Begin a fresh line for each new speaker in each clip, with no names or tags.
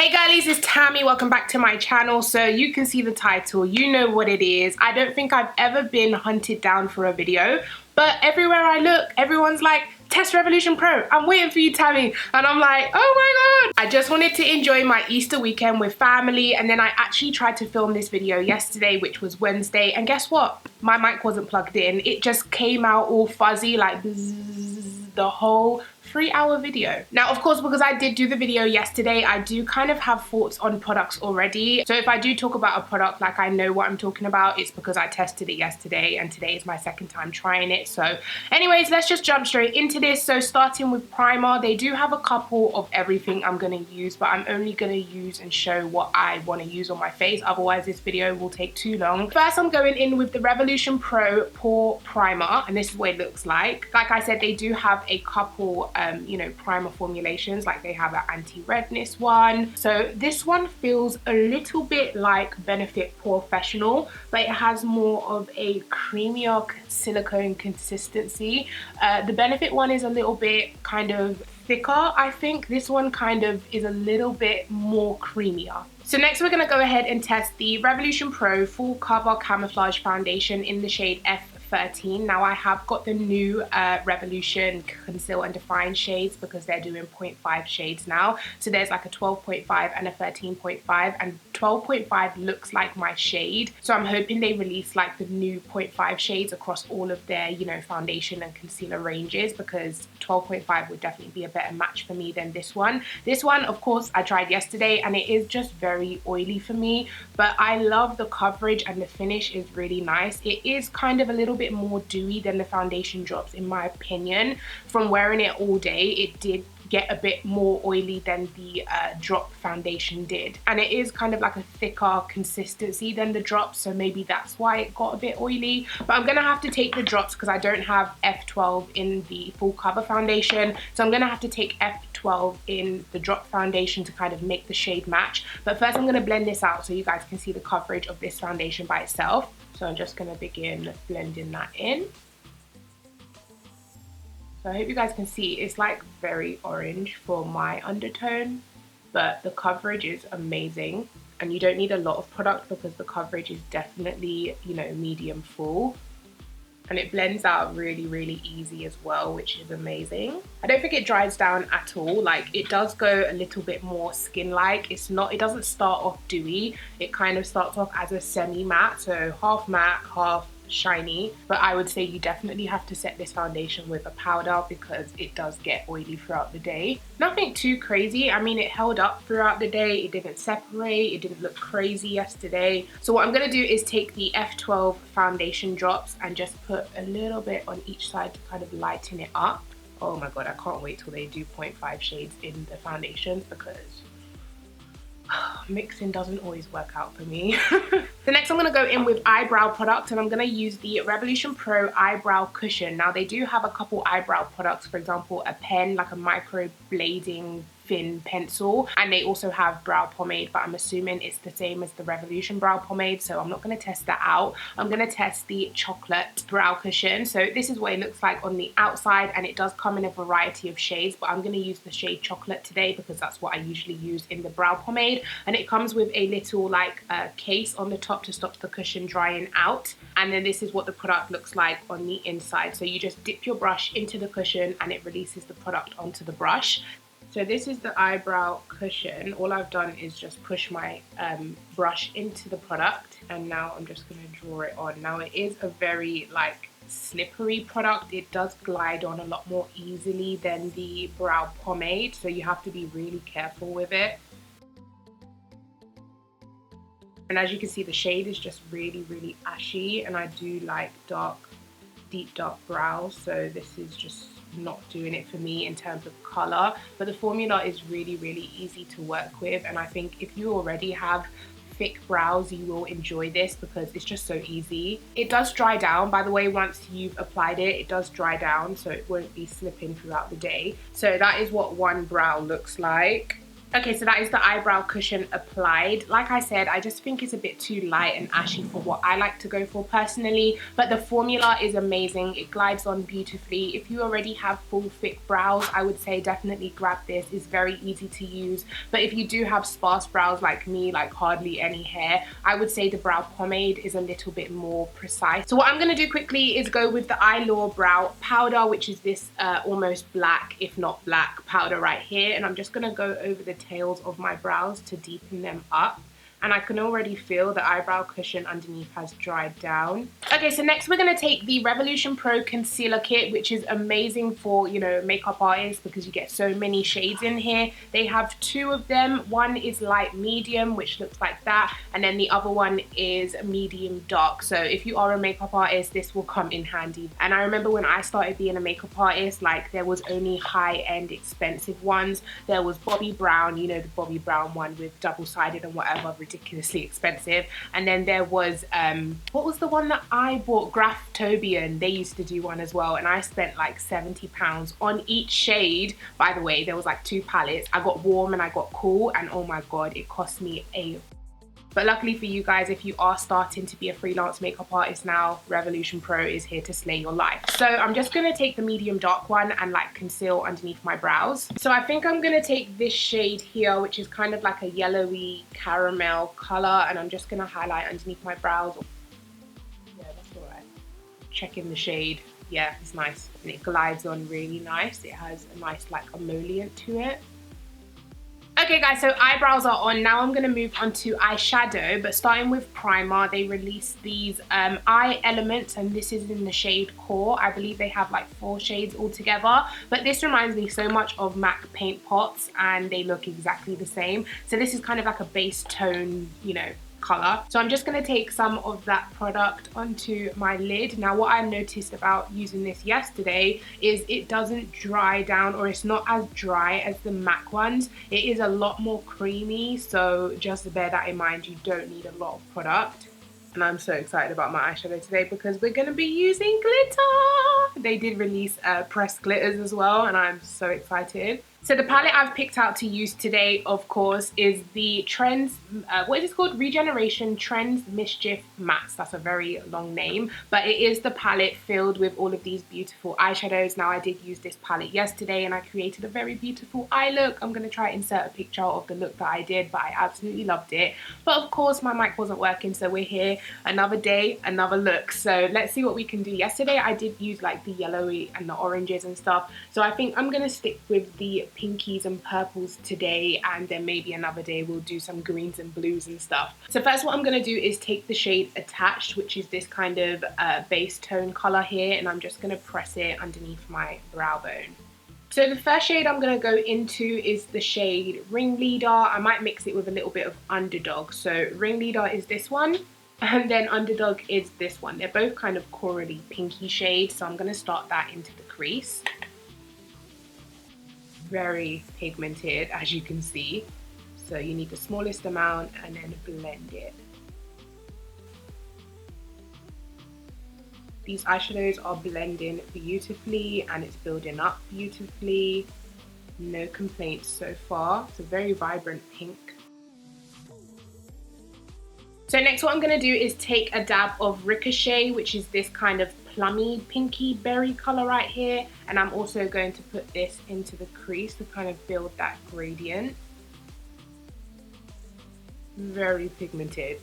Hey girlies, it's Tammi. Welcome back to my channel. So you can see the title, you know what it is. I don't think I've ever been hunted down for a video, but everywhere I look, everyone's like, Test Revolution Pro, I'm waiting for you, Tammi. And I'm like, oh my God. I just wanted to enjoy my Easter weekend with family, and then I actually tried to film this video yesterday, which was Wednesday, and guess what? My mic wasn't plugged in. It just came out all fuzzy, like bzzz, the whole 3-hour video. Now, of course, because I did do the video yesterday, I do kind of have thoughts on products already. So if I do talk about a product like I know what I'm talking about, it's because I tested it yesterday and today is my second time trying it. So anyways, let's just jump straight into this. So starting with primer, they do have a couple of everything I'm going to use, but I'm only going to use and show what I want to use on my face. Otherwise, this video will take too long. First, I'm going in with the Revolution Pro Pore Primer, and this is what it looks like. Like I said, they do have a couple you know, primer formulations, like they have an anti-redness one. So this one feels a little bit like Benefit Professional, but it has more of a creamier silicone consistency. The Benefit one is a little bit kind of thicker. I think this one kind of is a little bit more creamier. So next we're going to go ahead and test the Revolution Pro Full Cover Camouflage Foundation in the shade F13. Now I have got the new Revolution Conceal and Define shades because they're doing 0.5 shades now. So there's like a 12.5 and a 13.5, and 12.5 looks like my shade. So I'm hoping they release like the new 0.5 shades across all of their, you know, foundation and concealer ranges, because 12.5 would definitely be a better match for me than this one. This one, of course, I tried yesterday and it is just very oily for me, but I love the coverage and the finish is really nice. It is kind of a little bit more dewy than the foundation drops in my opinion. From wearing it all day, it did get a bit more oily than the drop foundation did, and it is kind of like a thicker consistency than the drops, so maybe that's why it got a bit oily. But I'm gonna have to take the drops because I don't have F12 in the full cover foundation, so I'm gonna have to take F12 in the drop foundation to kind of make the shade match. But first I'm gonna blend this out so you guys can see the coverage of this foundation by itself. So I'm just gonna begin blending that in. So I hope you guys can see it's like very orange for my undertone, but the coverage is amazing, and you don't need a lot of product because the coverage is definitely, you know, medium full, and it blends out really, really easy as well, which is amazing. I don't think it dries down at all. Like, it does go a little bit more skin-like. It doesn't start off dewy. It kind of starts off as a semi-matte, so half matte, half shiny. But I would say you definitely have to set this foundation with a powder because it does get oily throughout the day. Nothing too crazy. I mean, it held up throughout the day. It didn't separate. It didn't look crazy yesterday. So what I'm going to do is take the F12 foundation drops and just put a little bit on each side to kind of lighten it up. Oh my God, I can't wait till they do 0.5 shades in the foundations because mixing doesn't always work out for me. So next I'm going to go in with eyebrow product, and I'm going to use the Revolution Pro Eyebrow Cushion. Now they do have a couple eyebrow products, for example a pen, like a micro blading thin pencil, and they also have brow pomade, but I'm assuming it's the same as the Revolution brow pomade, so I'm not going to test that out. I'm going to test the chocolate brow cushion. So this is what it looks like on the outside, and it does come in a variety of shades, but I'm going to use the shade chocolate today because that's what I usually use in the brow pomade. And it comes with a little like case on the top to stop the cushion drying out, and then this is what the product looks like on the inside. So you just dip your brush into the cushion and it releases the product onto the brush. So this is the eyebrow cushion. All I've done is just push my brush into the product, and now I'm just going to draw it on. Now it is a very like slippery product. It does glide on a lot more easily than the brow pomade, so you have to be really careful with it. And as you can see, the shade is just really, really ashy, and I do like deep dark brows, so this is just not doing it for me in terms of color. But the formula is really, really easy to work with, and I think if you already have thick brows, you will enjoy this because it's just so easy. It does dry down, by the way. Once you've applied it, it does dry down, so it won't be slipping throughout the day. So that is what one brow looks like. Okay, so that is the eyebrow cushion applied. Like I said, I just think it's a bit too light and ashy for what I like to go for personally, but the formula is amazing. It glides on beautifully. If you already have full thick brows, I would say definitely grab this. It's very easy to use, but if you do have sparse brows like me, like hardly any hair, I would say the brow pomade is a little bit more precise. So what I'm gonna do quickly is go with the Eyelure brow powder, which is this almost black, if not black, powder right here, and I'm just gonna go over the tails of my brows to deepen them up. And I can already feel the eyebrow cushion underneath has dried down. Okay, so next we're gonna take the Revolution Pro Concealer Kit, which is amazing for, you know, makeup artists because you get so many shades in here. They have two of them. One is light medium, which looks like that, and then the other one is medium dark. So if you are a makeup artist, this will come in handy. And I remember when I started being a makeup artist, like there was only high-end expensive ones. There was Bobbi Brown, you know, the Bobbi Brown one with double-sided and whatever, ridiculously expensive. And then there was what was the one that I bought? Graftobian. They used to do one as well, and I spent like £70 on each shade. By the way, there was like two palettes. I got warm and I got cool, and oh my god, it cost me a... But luckily for you guys, if you are starting to be a freelance makeup artist now, Revolution Pro is here to slay your life. So I'm just going to take the medium dark one and like conceal underneath my brows. So I think I'm going to take this shade here, which is kind of like a yellowy caramel color, and I'm just going to highlight underneath my brows. Yeah, that's all right. Checking the shade. Yeah, it's nice. And it glides on really nice. It has a nice like emollient to it. Okay guys, so eyebrows are on. Now I'm going to move on to eyeshadow, but starting with primer, they released these eye elements, and this is in the shade Core. I believe they have like 4 shades altogether, but this reminds me so much of MAC paint pots, and they look exactly the same. So this is kind of like a base tone, you know, color. So I'm just going to take some of that product onto my lid. Now what I noticed about using this yesterday is it doesn't dry down, or it's not as dry as the MAC ones. It is a lot more creamy, so just bear that in mind. You don't need a lot of product. And I'm so excited about my eyeshadow today because we're going to be using glitter. They did release pressed glitters as well, and I'm so excited. So the palette I've picked out to use today, of course, is the Trends, what is it called? Regeneration Trends Mischief Mattes. That's a very long name, but it is the palette filled with all of these beautiful eyeshadows. Now I did use this palette yesterday and I created a very beautiful eye look. I'm going to try and insert a picture of the look that I did, but I absolutely loved it. But of course my mic wasn't working, so we're here, another day, another look. So let's see what we can do. Yesterday I did use like the yellowy and the oranges and stuff, so I think I'm going to stick with the pinkies and purples today, and then maybe another day we'll do some greens and blues and stuff. So first what I'm going to do is take the shade Attached, which is this kind of base tone color here, and I'm just going to press it underneath my brow bone. So the first shade I'm going to go into is the shade Ringleader. I might mix it with a little bit of Underdog. So Ringleader is this one, and then Underdog is this one. They're both kind of corally pinky shades, so I'm going to start that into the crease. Very pigmented, as you can see, so you need the smallest amount and then blend it. These eyeshadows are blending beautifully and it's building up beautifully. No complaints so far. It's a very vibrant pink. So next what I'm going to do is take a dab of Ricochet, which is this kind of plummy pinky berry color right here, and I'm also going to put this into the crease to kind of build that gradient. Very pigmented.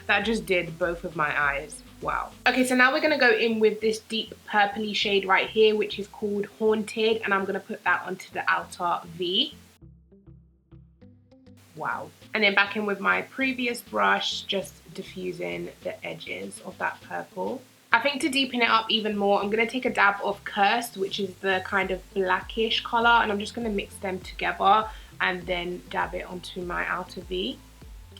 That just did both of my eyes. Wow. Okay, so now we're going to go in with this deep purpley shade right here, which is called Haunted, and I'm going to put that onto the outer V. Wow. And then back in with my previous brush, just diffusing the edges of that purple. I think to deepen it up even more, I'm going to take a dab of Cursed, which is the kind of blackish color, and I'm just going to mix them together and then dab it onto my outer V.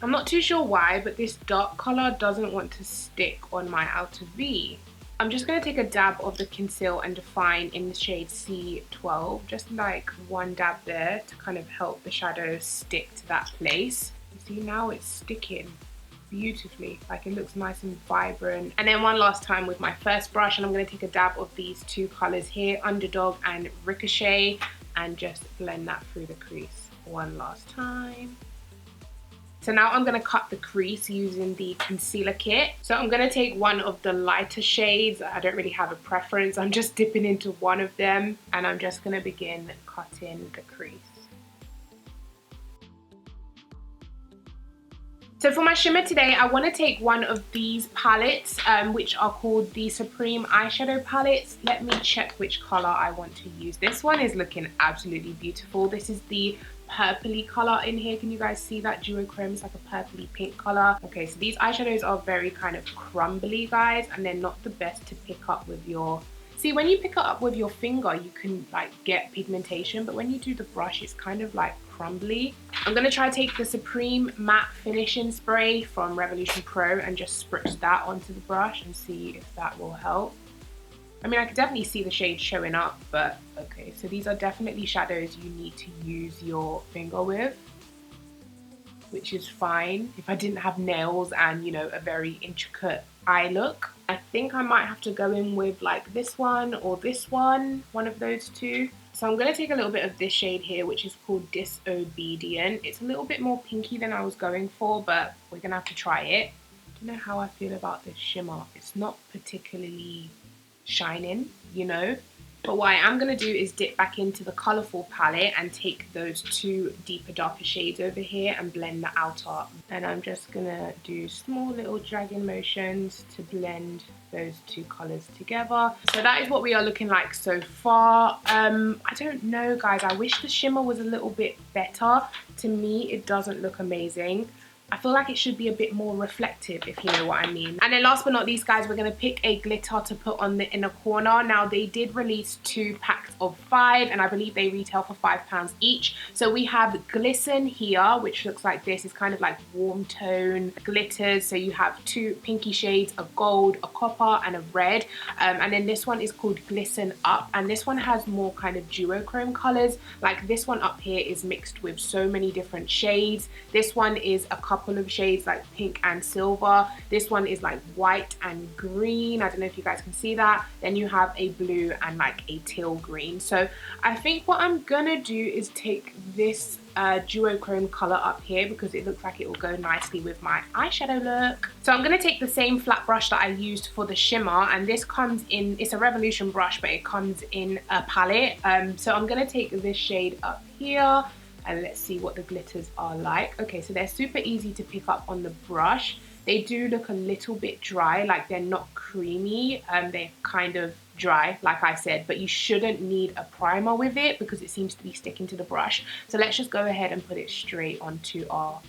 I'm not too sure why, but this dark color doesn't want to stick on my outer V. I'm just going to take a dab of the Conceal and Define in the shade C12, just like one dab there to kind of help the shadow stick to that place. You see, now it's sticking beautifully, like it looks nice and vibrant. And then one last time with my first brush, and I'm going to take a dab of these two colors here, Underdog and Ricochet, and just blend that through the crease. one last time. So now I'm going to cut the crease using the concealer kit. So I'm going to take one of the lighter shades. I don't really have a preference. I'm just dipping into one of them and I'm just going to begin cutting the crease. So for my shimmer today, I want to take one of these palettes, which are called the Supreme Eyeshadow palettes. Let me check which color I want to use. This one is looking absolutely beautiful. This is the purpley color in here. Can you guys see that duochrome? It's like a purpley pink color. Okay, so these eyeshadows are very kind of crumbly, guys, and they're not the best to pick up with your... See, when you pick it up with your finger, you can like get pigmentation, but when you do the brush, it's kind of like crumbly. I'm gonna try to take the Supreme Matte Finishing Spray from Revolution Pro and just spritz that onto the brush and see if that will help. I mean, I can definitely see the shade showing up, but okay, so these are definitely shadows you need to use your finger with, which is fine. If I didn't have nails and, you know, a very intricate eye look, I think I might have to go in with like this one or this one of those two. So I'm going to take a little bit of this shade here, which is called Disobedient. It's a little bit more pinky than I was going for, but we're going to have to try it. I don't know how I feel about this shimmer. It's not particularly shining, you know. But what I am going to do is dip back into the colourful palette and take those two deeper, darker shades over here and blend the outer. And I'm just going to do small little dragging motions to blend those two colours together. So that is what we are looking like so far. I don't know, guys. I wish the shimmer was a little bit better. To me, it doesn't look amazing. I feel like it should be a bit more reflective, if you know what I mean. And then last but not least, guys, we're going to pick a glitter to put on the inner corner. Now, they did release 2 packs of 5, and I believe they retail for £5 each. So we have Glisten here, which looks like this. It's kind of like warm tone glitters. So you have 2 pinky shades, a gold, a copper, and a red. And then this one is called Glisten Up, and this one has more kind of duochrome colors. Like this one up here is mixed with so many different shades. This one is a couple of shades like pink and silver. This one is like white and green. I don't know if you guys can see that. Then you have a blue and like a teal green. So I think what I'm gonna do is take this duochrome color up here because it looks like it will go nicely with my eyeshadow look. So I'm gonna take the same flat brush that I used for the shimmer, and this comes in, it's a Revolution brush, but it comes in a palette. So I'm gonna take this shade up here, and let's see what the glitters are like. Okay, so they're super easy to pick up on the brush. They do look a little bit dry, like they're not creamy. They're kind of dry, like I said, but you shouldn't need a primer with it because it seems to be sticking to the brush. So let's just go ahead and put it straight onto our...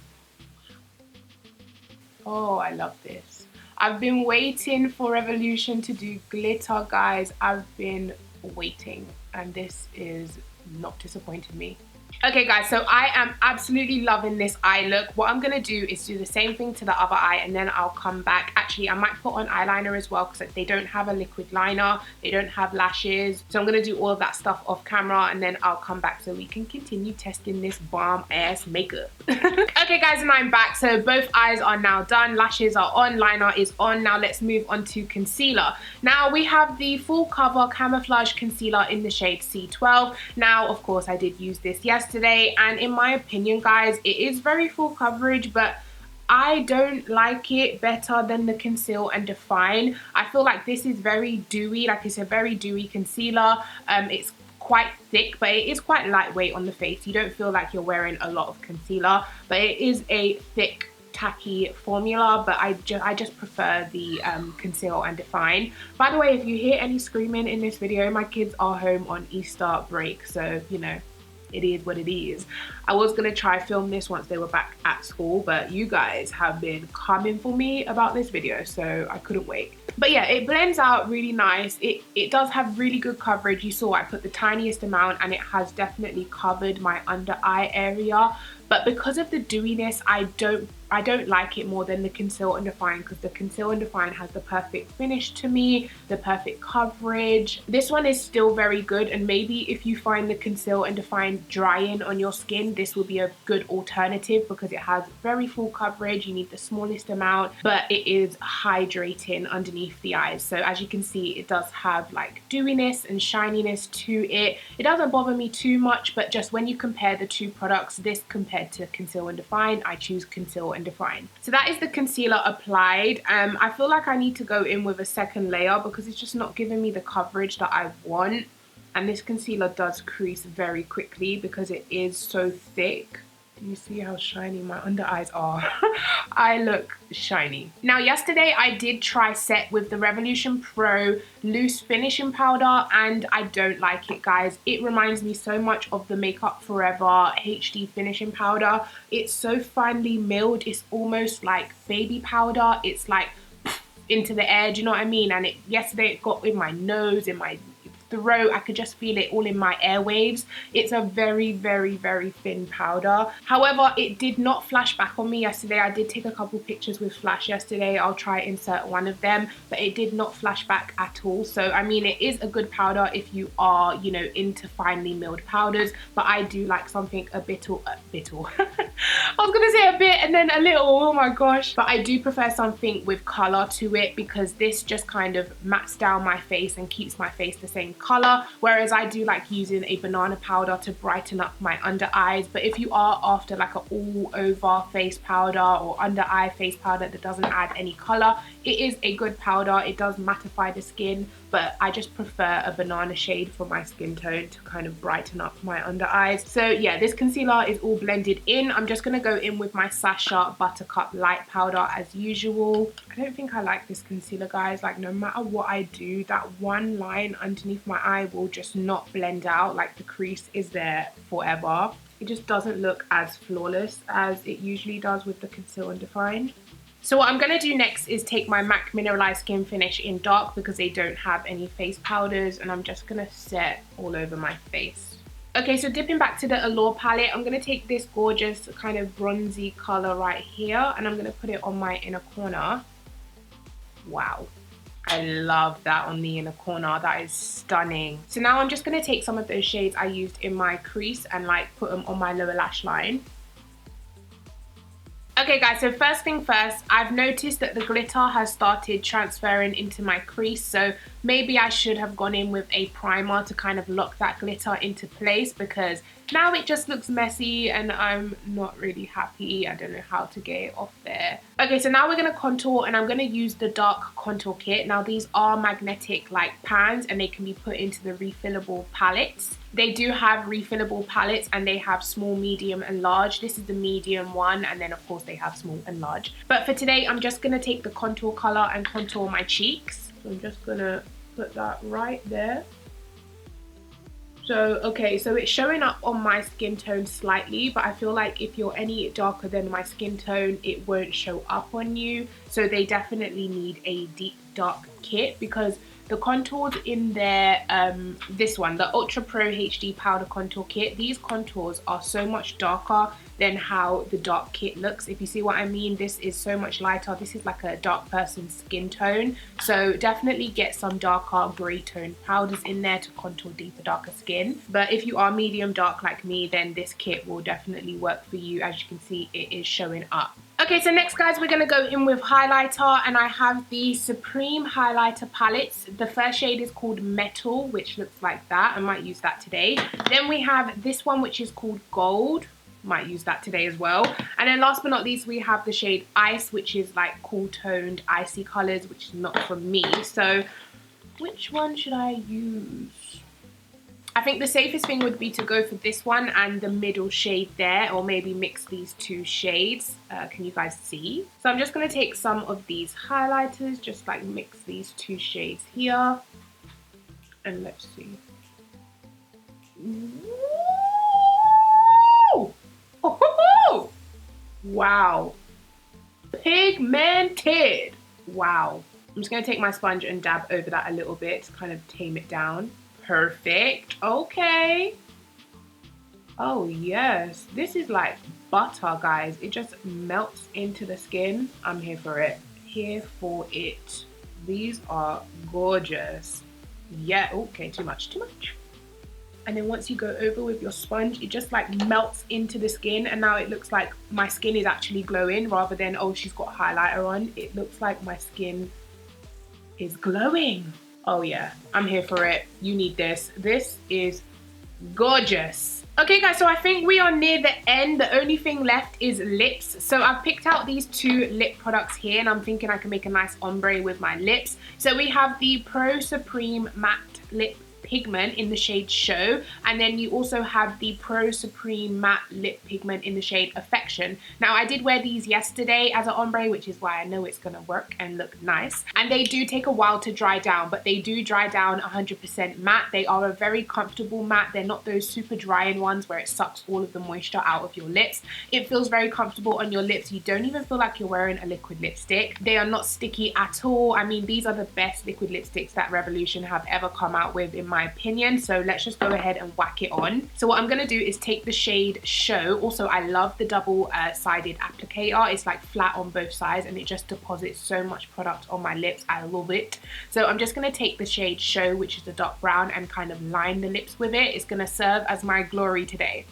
Oh, I love this. I've been waiting for Revolution to do glitter, guys. I've been waiting, and this is not disappointing me. Okay guys, so I am absolutely loving this eye look. What I'm gonna do is do the same thing to the other eye, and then I'll come back. Actually, I might put on eyeliner as well because they don't have a liquid liner, they don't have lashes. So I'm gonna do all of that stuff off camera, and then I'll come back so we can continue testing this bomb ass makeup. Okay guys, and I'm back. So both eyes are now done, lashes are on, liner is on. Now let's move on to concealer. Now we have the full cover camouflage concealer in the shade C12. Now, of course, I did use this yesterday, and in my opinion, guys, it is very full coverage, but I don't like it better than the Conceal and Define. I feel like this is very dewy, like it's a very dewy concealer. It's quite thick, but it is quite lightweight on the face. You don't feel like you're wearing a lot of concealer, but it is a thick, tacky formula. But I just prefer the Conceal and Define. By the way, if you hear any screaming in this video, my kids are home on Easter break, so you know, it is what it is. I was gonna try film this once they were back at school, but you guys have been coming for me about this video, so I couldn't wait. But yeah, it blends out really nice. It does have really good coverage. You saw I put the tiniest amount, and it has definitely covered my under eye area. but because of the dewiness, I don't like it more than the Conceal and Define, because the Conceal and Define has the perfect finish to me, the perfect coverage. This one is still very good, and maybe if you find the Conceal and Define drying on your skin, this will be a good alternative because it has very full coverage. You need the smallest amount, but it is hydrating underneath the eyes. So as you can see, it does have like dewiness and shininess to it. It doesn't bother me too much, but just when you compare the two products, this compared to Conceal and Define, I choose Conceal and Define. So that is the concealer applied. I feel like I need to go in with a second layer because it's just not giving me the coverage that I want. And this concealer does crease very quickly because it is so thick. Do you see how shiny my under eyes are? I look shiny. Now yesterday I did try set with the Revolution Pro loose finishing powder, and I don't like it, guys. It reminds me so much of the Makeup Forever HD finishing powder. It's so finely milled. It's almost like baby powder. It's like into the air, do you know what I mean? And yesterday it got in my nose, in my throat. I could just feel it all in my airwaves. It's a very, very, very thin powder. However, it did not flash back on me yesterday. I did take a couple pictures with flash yesterday. I'll try insert one of them, but it did not flash back at all. So I mean, it is a good powder if you are, you know, into finely milled powders, but I do like something a bit I was gonna say a bit and then a little, oh my gosh. But I do prefer something with color to it because this just kind of mats down my face and keeps my face the same color, whereas I do like using a banana powder to brighten up my under eyes. But if you are after like an all over face powder or under eye face powder that doesn't add any color, it is a good powder. It does mattify the skin, but I just prefer a banana shade for my skin tone to kind of brighten up my under eyes. So yeah, this concealer is all blended in. I'm just gonna go in with my Sacha Buttercup Light Powder as usual. I don't think I like this concealer, guys. Like, no matter what I do, that one line underneath my eye will just not blend out. Like, the crease is there forever. It just doesn't look as flawless as it usually does with the Conceal and Define. So what I'm going to do next is take my MAC Mineralized Skin Finish in Dark because they don't have any face powders, and I'm just going to set all over my face. Okay, so dipping back to the Allure palette, I'm going to take this gorgeous kind of bronzy color right here, and I'm going to put it on my inner corner. Wow. I love that on the inner corner. That is stunning. So now I'm just going to take some of those shades I used in my crease and like put them on my lower lash line. Okay guys, so first thing first, I've noticed that the glitter has started transferring into my crease, so maybe I should have gone in with a primer to kind of lock that glitter into place, because now it just looks messy and I'm not really happy. I don't know how to get it off there. Okay, so now we're going to contour, and I'm going to use the Dark Contour Kit. Now these are magnetic like pans, and they can be put into the refillable palettes. They do have refillable palettes, and they have small, medium and large. This is the medium one, and then of course they have small and large. But for today, I'm just going to take the contour color and contour my cheeks. So I'm just going to put that right there. So, okay, so it's showing up on my skin tone slightly, but I feel like if you're any darker than my skin tone, it won't show up on you. So they definitely need a deep dark kit, because the contours in there, this one, the Ultra Pro HD Powder Contour Kit, these contours are so much darker than how the dark kit looks, if you see what I mean. This is so much lighter. This is like a dark person's skin tone. So definitely get some darker grey tone powders in there to contour deeper, darker skin. But if you are medium dark like me, then this kit will definitely work for you. As you can see, it is showing up. Okay, so next guys, we're going to go in with highlighter, and I have the Supreme highlighter palettes. The first shade is called Metal, which looks like that. I might use that today. Then we have this one, which is called Gold. Might use that today as well. And then last but not least, we have the shade Ice, which is like cool toned icy colors, which is not from me. So which one should I use? I think the safest thing would be to go for this one and the middle shade there, or maybe mix these two shades. Can you guys see? So I'm just going to take some of these highlighters, just like mix these two shades here, and let's see. Woo! Oh, wow, pigmented. Wow. I'm just going to take my sponge and dab over that a little bit to kind of tame it down. Perfect. Okay. Oh yes, this is like butter, guys. It just melts into the skin. I'm here for it. Here for it. These are gorgeous. Yeah, okay, too much, too much. And then once you go over with your sponge, it just like melts into the skin, and now it looks like my skin is actually glowing rather than, oh, she's got highlighter on. It looks like my skin is glowing. Oh yeah, I'm here for it. You need this. This is gorgeous. Okay guys, so I think we are near the end. The only thing left is lips. So I've picked out these two lip products here, and I'm thinking I can make a nice ombre with my lips. So we have the Pro Supreme Matte Lip Pigment in the shade Show, and then you also have the Pro Supreme Matte Lip Pigment in the shade Affection. Now I did wear these yesterday as an ombre, which is why I know it's gonna work and look nice, and they do take a while to dry down, but they do dry down 100% matte. They are a very comfortable matte. They're not those super drying ones where it sucks all of the moisture out of your lips. It feels very comfortable on your lips. You don't even feel like you're wearing a liquid lipstick. They are not sticky at all. I mean, these are the best liquid lipsticks that Revolution have ever come out with, in my opinion. So let's just go ahead and whack it on. So what I'm gonna do is take the shade Show. Also, I love the double sided applicator. It's like flat on both sides, and it just deposits so much product on my lips. I love it. So I'm just gonna take the shade Show, which is the dark brown, and kind of line the lips with it. It's gonna serve as my glory today.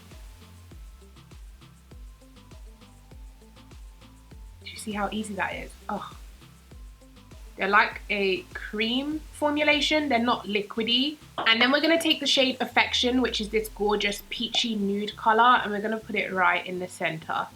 Do you see how easy that is? Oh. They're like a cream formulation. They're not liquidy. And then we're going to take the shade Affection, which is this gorgeous peachy nude color, and we're going to put it right in the center.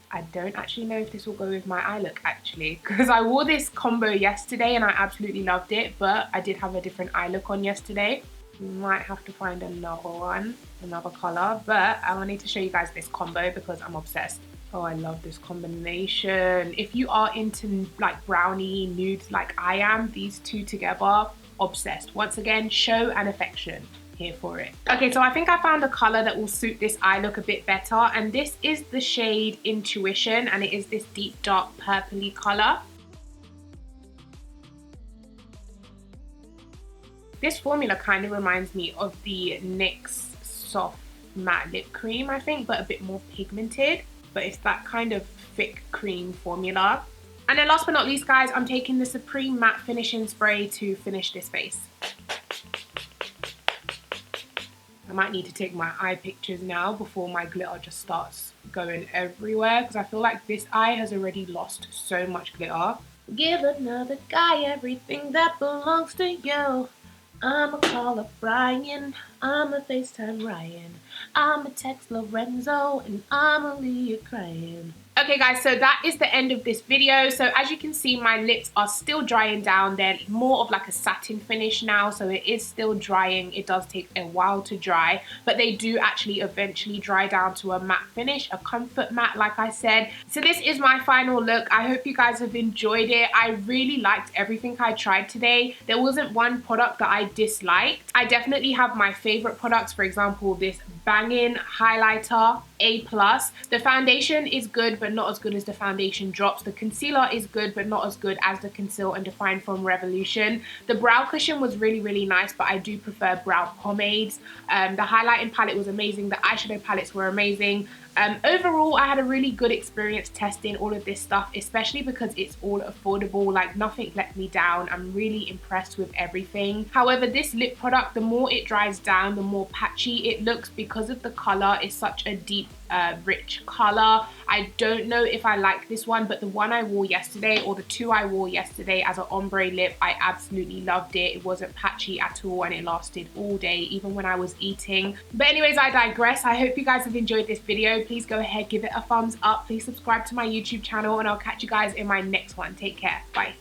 I don't actually know if this will go with my eye look, actually, because I wore this combo yesterday and I absolutely loved it, but I did have a different eye look on yesterday. Might have to find another one, another color, but I wanted to show you guys this combo because I'm obsessed. Oh, I love this combination. If you are into like brownie nudes like I am, these two together, obsessed. Once again, Show and Affection. Here for it. Okay, so I think I found a color that will suit this eye look a bit better, and this is the shade Intuition, and it is this deep dark purpley color. This formula kind of reminds me of the NYX soft matte lip cream, I think, but a bit more pigmented. But it's that kind of thick cream formula. And then last but not least, guys, I'm taking the Supreme Matte Finishing Spray to finish this face. I might need to take my eye pictures now before my glitter just starts going everywhere, because I feel like this eye has already lost so much glitter. Give another guy everything that belongs to you. I'ma call up Brian, I'ma FaceTime Ryan, I'ma text Lorenzo, and I'ma leave you crying. Okay guys, so that is the end of this video. So as you can see, my lips are still drying down. They're more of like a satin finish now, so it is still drying. It does take a while to dry, but they do actually eventually dry down to a matte finish, a comfort matte, like I said. So this is my final look. I hope you guys have enjoyed it. I really liked everything I tried today. There wasn't one product that I disliked. I definitely have my favorite products. For example, this banging highlighter, A+. The foundation is good, but not as good as the foundation drops. The concealer is good, but not as good as the Conceal and Define from Revolution. The brow cushion was really, really nice, but I do prefer brow pomades. The highlighting palette was amazing. The eyeshadow palettes were amazing. Overall, I had a really good experience testing all of this stuff, especially because it's all affordable. Like, nothing let me down. I'm really impressed with everything. However, this lip product, the more it dries down, the more patchy it looks because of the color. It's such a deep, rich color. I don't know if I like this one, but the one I wore yesterday, or the two I wore yesterday as an ombre lip, I absolutely loved it. It wasn't patchy at all, and it lasted all day, even when I was eating. But anyways, I digress. I hope you guys have enjoyed this video. Please go ahead, give it a thumbs up. Please subscribe to my YouTube channel, and I'll catch you guys in my next one. Take care. Bye.